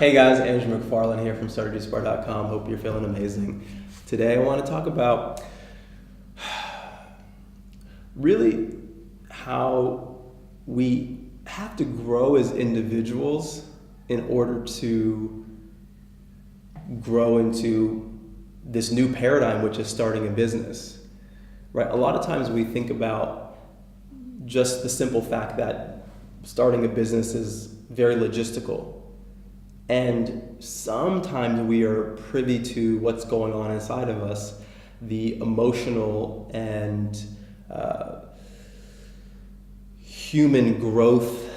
Hey guys, Andrew McFarlane here from StartAJuiceBar.com. Hope you're feeling amazing. Today I want to talk about really how we have to grow as individuals in order to grow into this new paradigm, which is starting a business. Right? A lot of times we think about just the simple fact that starting a business is very logistical. And sometimes we are privy to what's going on inside of us, the emotional and human growth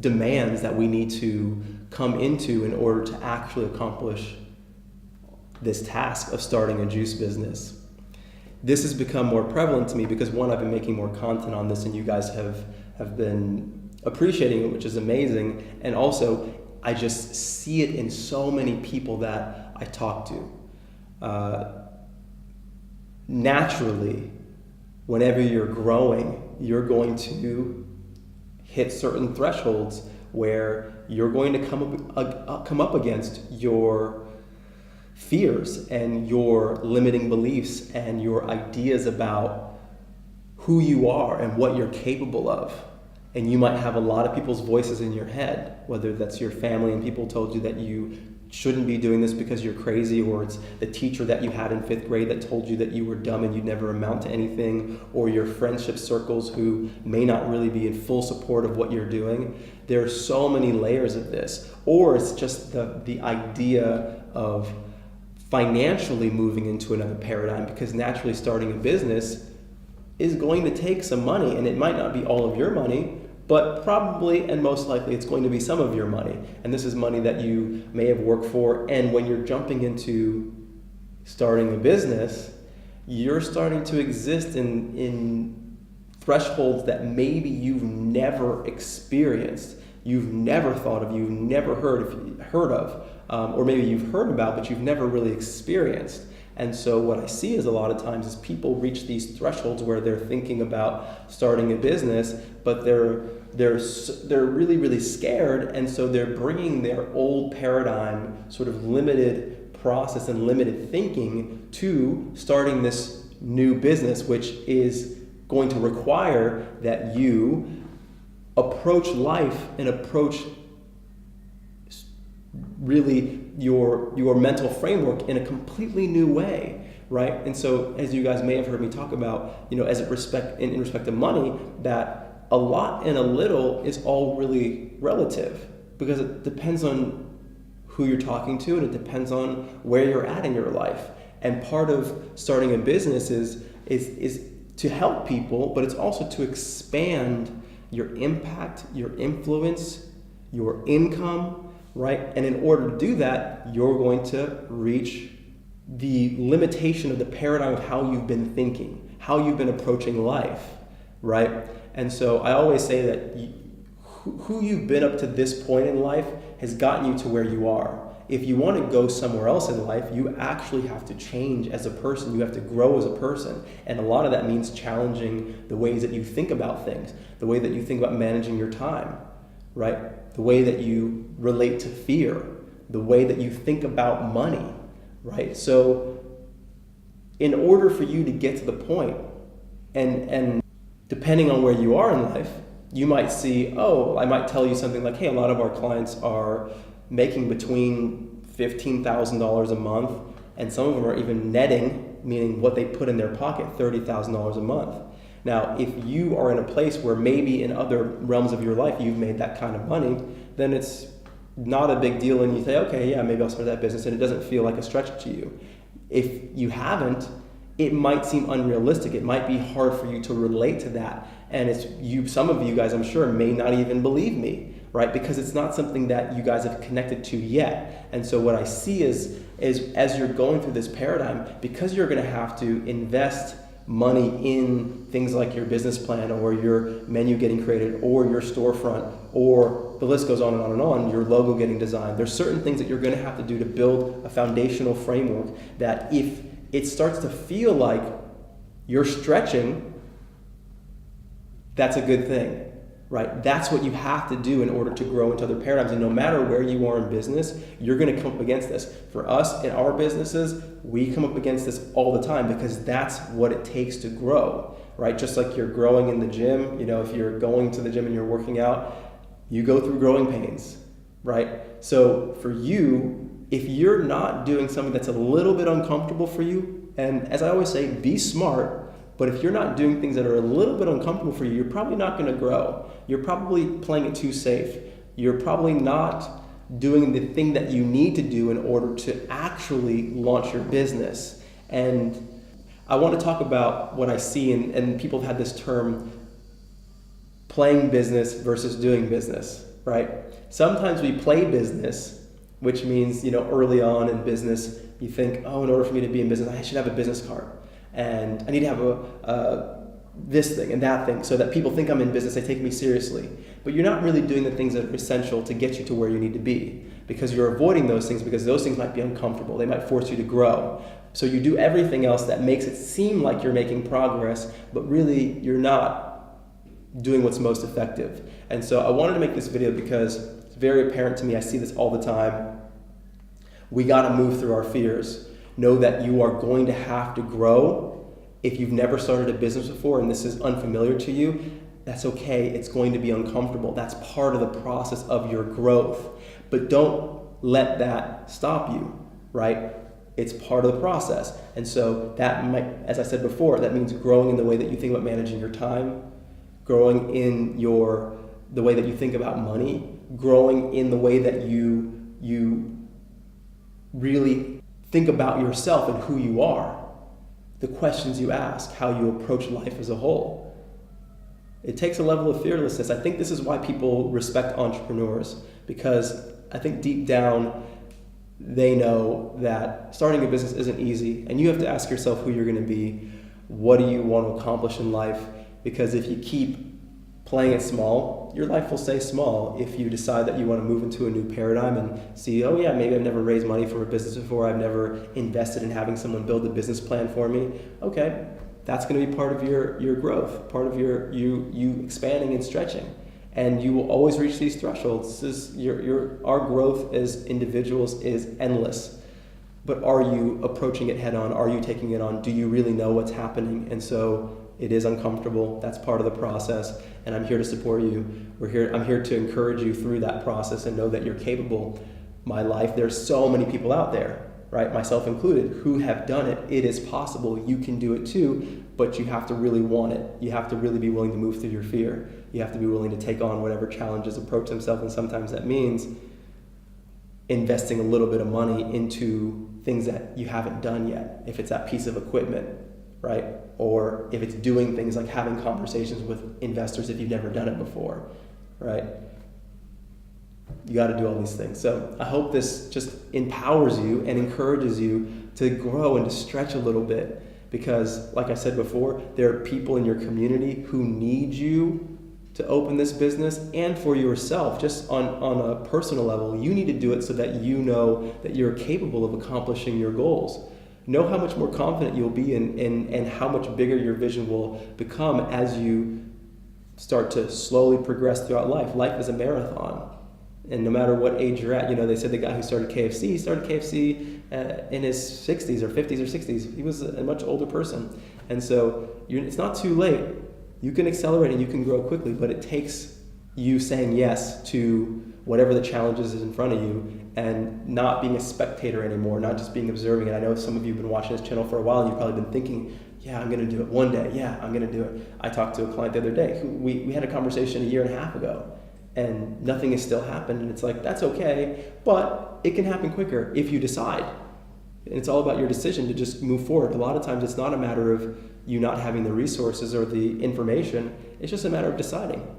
demands that we need to come into in order to actually accomplish this task of starting a juice business. This has become more prevalent to me because, one, I've been making more content on this and you guys have been appreciating it, which is amazing. And also, I just see it in so many people that I talk to. Naturally, whenever you're growing, you're going to hit certain thresholds where you're going to come up against your fears and your limiting beliefs and your ideas about who you are and what you're capable of. And you might have a lot of people's voices in your head, whether that's your family and people told you that you shouldn't be doing this because you're crazy, or it's the teacher that you had in 5th grade that told you that you were dumb and you'd never amount to anything, or your friendship circles who may not really be in full support of what you're doing. There are so many layers of this. Or it's just the idea of financially moving into another paradigm, because naturally starting a business is going to take some money, and it might not be all of your money, but probably and most likely it's going to be some of your money. And this is money that you may have worked for. And when you're jumping into starting a business, you're starting to exist in thresholds that maybe you've never experienced, you've never thought of, you've never heard of, or maybe you've heard about, but you've never really experienced. And so what I see is a lot of times is people reach these thresholds where they're thinking about starting a business, but they're really, really scared. And so they're bringing their old paradigm, sort of limited process and limited thinking, to starting this new business, which is going to require that you approach life and approach really your mental framework in a completely new way, right? And so, as you guys may have heard me talk about, in respect to money, that a lot and a little is all really relative, because it depends on who you're talking to and it depends on where you're at in your life. And part of starting a business is to help people, but it's also to expand your impact, your influence, your income, right? And in order to do that, you're going to reach the limitation of the paradigm of how you've been thinking, how you've been approaching life, right? And so I always say that who you've been up to this point in life has gotten you to where you are. If you want to go somewhere else in life, you actually have to change as a person. You have to grow as a person. And a lot of that means challenging the ways that you think about things, the way that you think about managing your time, right? The way that you relate to fear, the way that you think about money, right? So in order for you to get to the point, and depending on where you are in life, you might see, I might tell you something like, hey, a lot of our clients are making between $15,000 a month, and some of them are even netting, meaning what they put in their pocket, $30,000 a month. Now, if you are in a place where maybe in other realms of your life you've made that kind of money, then it's not a big deal and you say, okay, yeah, maybe I'll start that business, and it doesn't feel like a stretch to you. If you haven't, it might seem unrealistic. It might be hard for you to relate to that. And some of you guys, I'm sure, may not even believe me, right? Because it's not something that you guys have connected to yet. And so what I see is as you're going through this paradigm, because you're going to have to invest money in things like your business plan or your menu getting created or your storefront, or the list goes on and on and on, your logo getting designed. There's certain things that you're going to have to do to build a foundational framework that if it starts to feel like you're stretching, that's a good thing, right? That's what you have to do in order to grow into other paradigms. And no matter where you are in business, you're going to come up against this. For us in our businesses, we come up against this all the time because that's what it takes to grow, right? Just like you're growing in the gym, if you're going to the gym and you're working out, you go through growing pains, right? So for you, if you're not doing something that's a little bit uncomfortable for you, and as I always say, be smart, but if you're not doing things that are a little bit uncomfortable for you, you're probably not going to grow. You're probably playing it too safe. You're probably not doing the thing that you need to do in order to actually launch your business. And I want to talk about what I see, and people have had this term, playing business versus doing business, right? Sometimes we play business, which means, early on in business, you think, in order for me to be in business, I should have a business card. And I need to have this thing and that thing so that people think I'm in business, they take me seriously. But you're not really doing the things that are essential to get you to where you need to be, because you're avoiding those things because those things might be uncomfortable. They might force you to grow. So you do everything else that makes it seem like you're making progress, but really you're not doing what's most effective. And so I wanted to make this video because it's very apparent to me. I see this all the time. We got to move through our fears. Know that you are going to have to grow. If you've never started a business before and this is unfamiliar to you, that's okay. It's going to be uncomfortable. That's part of the process of your growth. But don't let that stop you, right? It's part of the process. And so that might, as I said before, that means growing in the way that you think about managing your time, growing in the way that you think about money, growing in the way that you really think about yourself and who you are, the questions you ask, how you approach life as a whole. It takes a level of fearlessness. I think this is why people respect entrepreneurs, because I think deep down they know that starting a business isn't easy, and you have to ask yourself who you're going to be, what do you want to accomplish in life, because if you keep playing it small, your life will stay small. If you decide that you want to move into a new paradigm and see, maybe I've never raised money from a business before, I've never invested in having someone build a business plan for me, okay, that's going to be part of your growth, part of you expanding and stretching. And you will always reach these thresholds. Our growth as individuals is endless. But are you approaching it head on? Are you taking it on? Do you really know what's happening? And so it is uncomfortable. That's part of the process. And I'm here to support you. I'm here to encourage you through that process and know that you're capable. My life, there's so many people out there, right, myself included, who have done it. It is possible. You can do it too, but you have to really want it. You have to really be willing to move through your fear. You have to be willing to take on whatever challenges approach themselves, and sometimes that means investing a little bit of money into things that you haven't done yet. If it's that piece of equipment, right? Or if it's doing things like having conversations with investors if you've never done it before, right? You got to do all these things. So I hope this just empowers you and encourages you to grow and to stretch a little bit, because like I said before, there are people in your community who need you to open this business, and for yourself, just on a personal level, you need to do it so that you know that you're capable of accomplishing your goals. Know how much more confident you'll be and how much bigger your vision will become as you start to slowly progress throughout life. Life is a marathon. And no matter what age you're at, they said the guy who started KFC in his 60s or 50s or 60s. He was a much older person. And so it's not too late. You can accelerate and you can grow quickly, but it takes you saying yes to whatever the challenges is in front of you and not being a spectator anymore, not just being observing. And I know some of you have been watching this channel for a while and you've probably been thinking, yeah, I'm going to do it one day. Yeah, I'm going to do it. I talked to a client the other day who we had a conversation 1.5 years ago and nothing has still happened. And it's like, that's okay, but it can happen quicker if you decide. And it's all about your decision to just move forward. A lot of times it's not a matter of you not having the resources or the information. It's just a matter of deciding.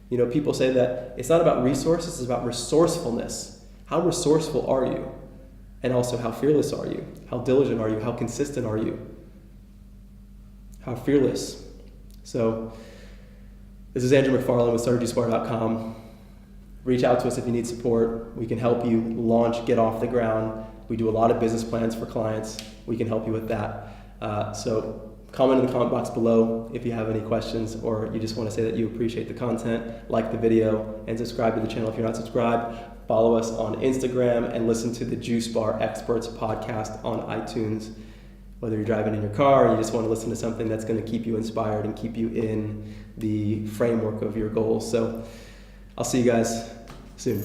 People say that it's not about resources, it's about resourcefulness. How resourceful are you? And also, how fearless are you? How diligent are you? How consistent are you? How fearless? So, this is Andrew McFarland with StartAJuiceBar.com. Reach out to us if you need support. We can help you launch, get off the ground. We do a lot of business plans for clients. We can help you with that. So Comment in the comment box below if you have any questions, or you just want to say that you appreciate the content, like the video, and subscribe to the channel if you're not subscribed. Follow us on Instagram and listen to the Juice Bar Experts podcast on iTunes. Whether you're driving in your car or you just want to listen to something that's going to keep you inspired and keep you in the framework of your goals. So I'll see you guys soon.